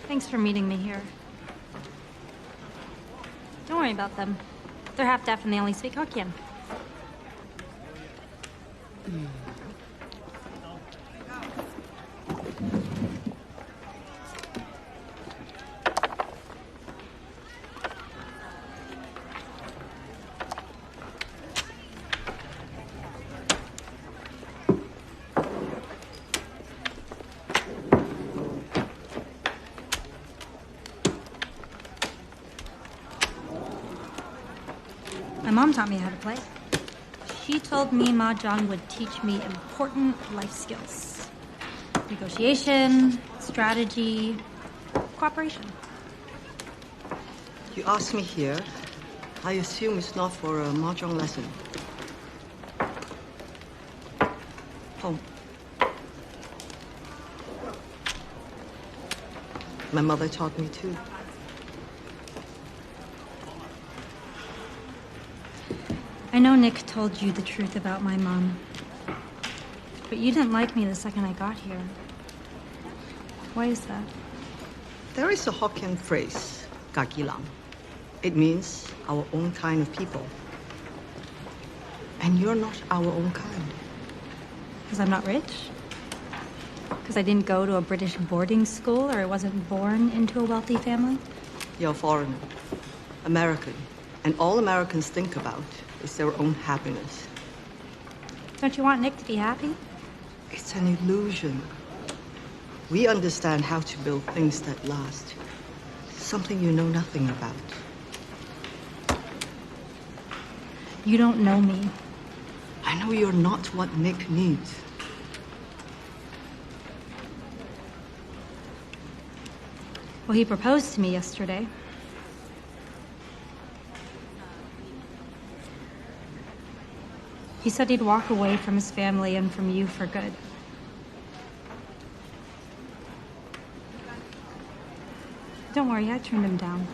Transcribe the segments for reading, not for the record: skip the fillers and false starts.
Thanks for meeting me here. Don't worry about them. They're half deaf and they only speak Hokkien. My mom taught me how to play. She told me Mahjong would teach me important life skills. Negotiation, strategy, cooperation. You asked me here. I assume it's not for a Mahjong lesson. Home. My mother taught me too. I know Nick told you the truth about my mom, but you didn't like me the second I got here. Why is that? There is a Hokkien phrase, "Kakilang." It means our own kind of people. And you're not our own kind. Because I'm not rich? Because I didn't go to a British boarding school or I wasn't born into a wealthy family? You're foreigner, American, and all Americans think about is their own happiness. Don't you want Nick to be happy? It's an illusion. We understand how to build things that last. Something you know nothing about. You don't know me. I know you're not what Nick needs. Well, he proposed to me yesterday. He said he'd walk away from his family and from you for good. Don't worry, I turned him down.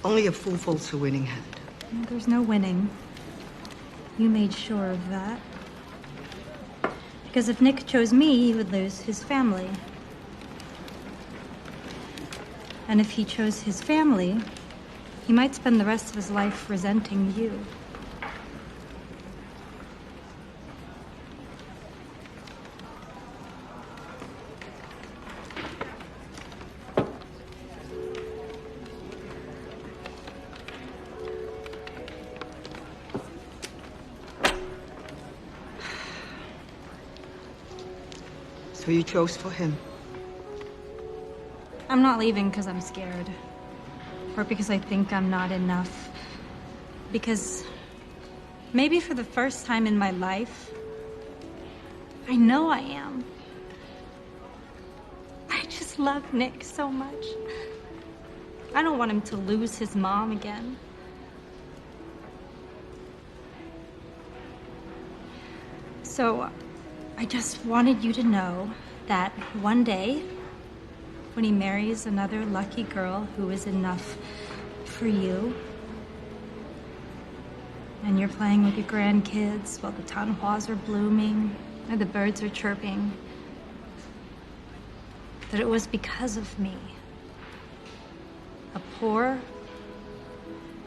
Only a fool folds a winning hand. There's no winning. You made sure of that. Because if Nick chose me, he would lose his family. And if he chose his family, he might spend the rest of his life resenting you. So you chose for him? I'm not leaving because I'm scared. Or because I think I'm not enough. Because maybe for the first time in my life, I know I am. I just love Nick so much. I don't want him to lose his mom again. So I just wanted you to know that one day, when he marries another lucky girl who is enough for you, and you're playing with your grandkids while the tanhuas are blooming and the birds are chirping, that it was because of me. A poor,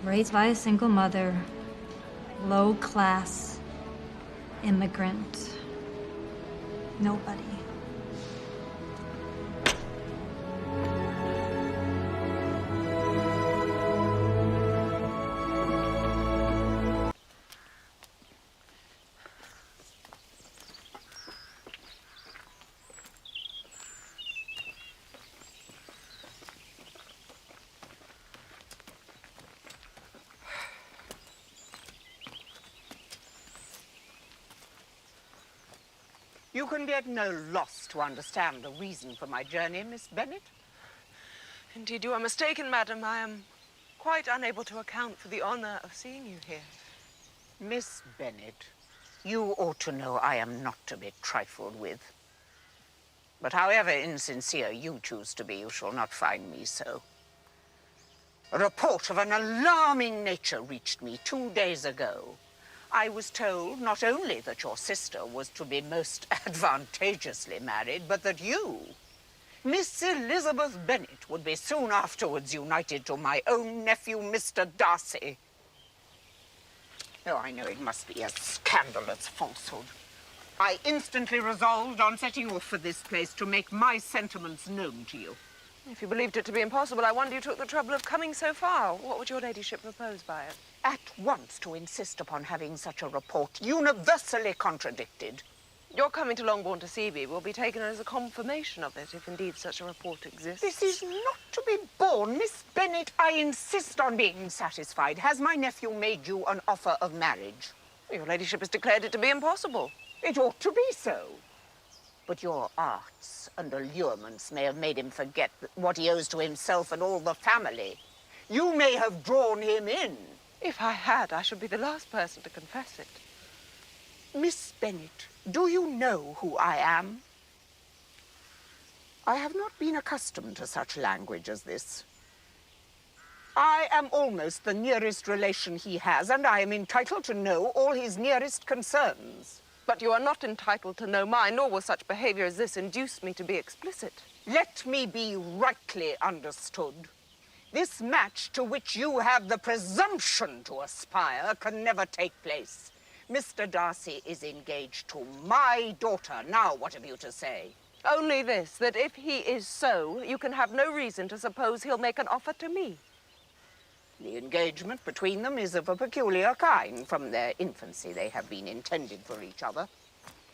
raised by a single mother, low-class immigrant. Nobody. You can be at no loss to understand the reason for my journey, Miss Bennet. Indeed, you are mistaken, madam. I am quite unable to account for the honor of seeing you here. Miss Bennet, you ought to know I am not to be trifled with. But however insincere you choose to be, you shall not find me so. A report of an alarming nature reached me 2 days ago. I was told not only that your sister was to be most advantageously married, but that you, Miss Elizabeth Bennet, would be soon afterwards united to my own nephew, Mr. Darcy. Oh, I know it must be a scandalous falsehood. I instantly resolved on setting off for this place to make my sentiments known to you. If you believed it to be impossible, I wonder you took the trouble of coming so far. What would your ladyship propose by it? At once to insist upon having such a report universally contradicted. Your coming to Longbourn to see me will be taken as a confirmation of it, if indeed such a report exists. This is not to be borne. Miss Bennet, I insist on being satisfied. Has my nephew made you an offer of marriage? Your ladyship has declared it to be impossible. It ought to be so. But your arts and allurements may have made him forget what he owes to himself and all the family. You may have drawn him in. If I had, I should be the last person to confess it. Miss Bennet, do you know who I am? I have not been accustomed to such language as this. I am almost the nearest relation he has, and I am entitled to know all his nearest concerns. But you are not entitled to know mine, nor will such behavior as this induce me to be explicit. Let me be rightly understood. This match to which you have the presumption to aspire can never take place. Mr. Darcy is engaged to my daughter. Now, what have you to say? Only this, that if he is so, you can have no reason to suppose he'll make an offer to me. The engagement between them is of a peculiar kind. From their infancy, they have been intended for each other.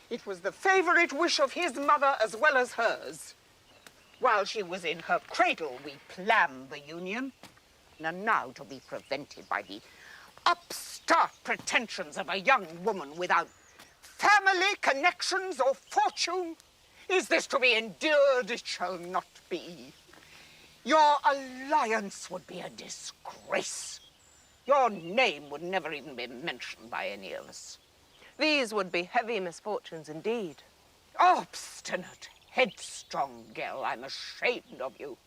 It was the favorite wish of his mother as well as hers. While she was in her cradle, we planned the union. And now to be prevented by the upstart pretensions of a young woman without family connections or fortune. Is this to be endured? It shall not be. Your alliance would be a disgrace. Your name would never even be mentioned by any of us. These would be heavy misfortunes indeed. Obstinate, headstrong girl, I'm ashamed of you.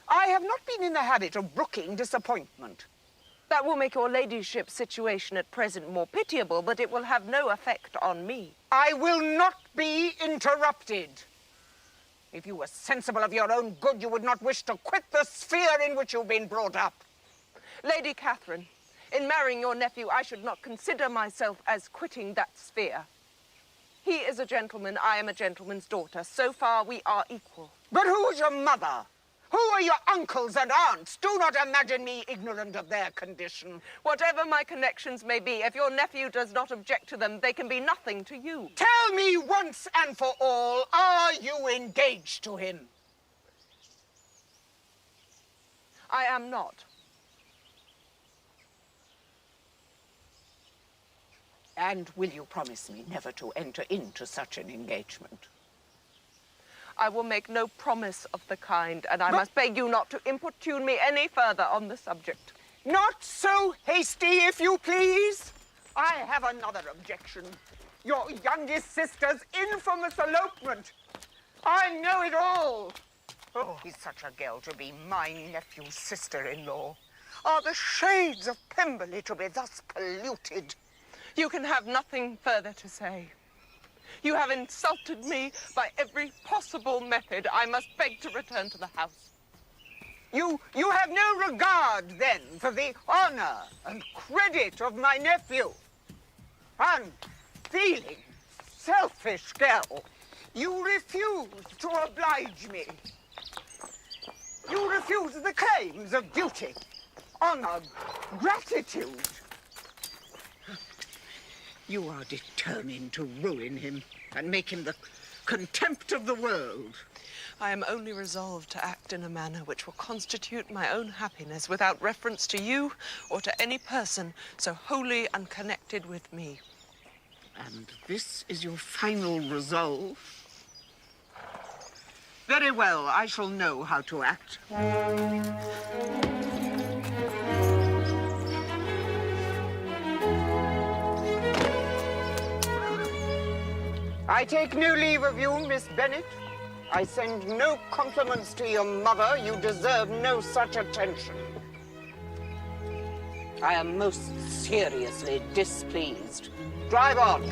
I have not been in the habit of brooking disappointment. That will make your ladyship's situation at present more pitiable, but it will have no effect on me. I will not be interrupted. If you were sensible of your own good, you would not wish to quit the sphere in which you've been brought up. Lady Catherine, in marrying your nephew, I should not consider myself as quitting that sphere. He is a gentleman, I am a gentleman's daughter. So far, we are equal. But who's your mother? Who are your uncles and aunts? Do not imagine me ignorant of their condition. Whatever my connections may be, if your nephew does not object to them, they can be nothing to you. Tell me once and for all, are you engaged to him? I am not. And will you promise me never to enter into such an engagement? I will make no promise of the kind, and I must beg you not to importune me any further on the subject. Not so hasty, if you please. I have another objection. Your youngest sister's infamous elopement. I know it all. Oh, is such a girl to be my nephew's sister-in-law? Are the shades of Pemberley to be thus polluted? You can have nothing further to say. You have insulted me by every possible method. I must beg to return to the house. You have no regard, then, for the honor and credit of my nephew. Unfeeling, selfish girl. You refuse to oblige me. You refuse the claims of duty, honor, gratitude. You are determined to ruin him and make him the contempt of the world. I am only resolved to act in a manner which will constitute my own happiness without reference to you or to any person so wholly unconnected with me. And this is your final resolve? Very well, I shall know how to act. I take no leave of you, Miss Bennet. I send no compliments to your mother. You deserve no such attention. I am most seriously displeased. Drive on.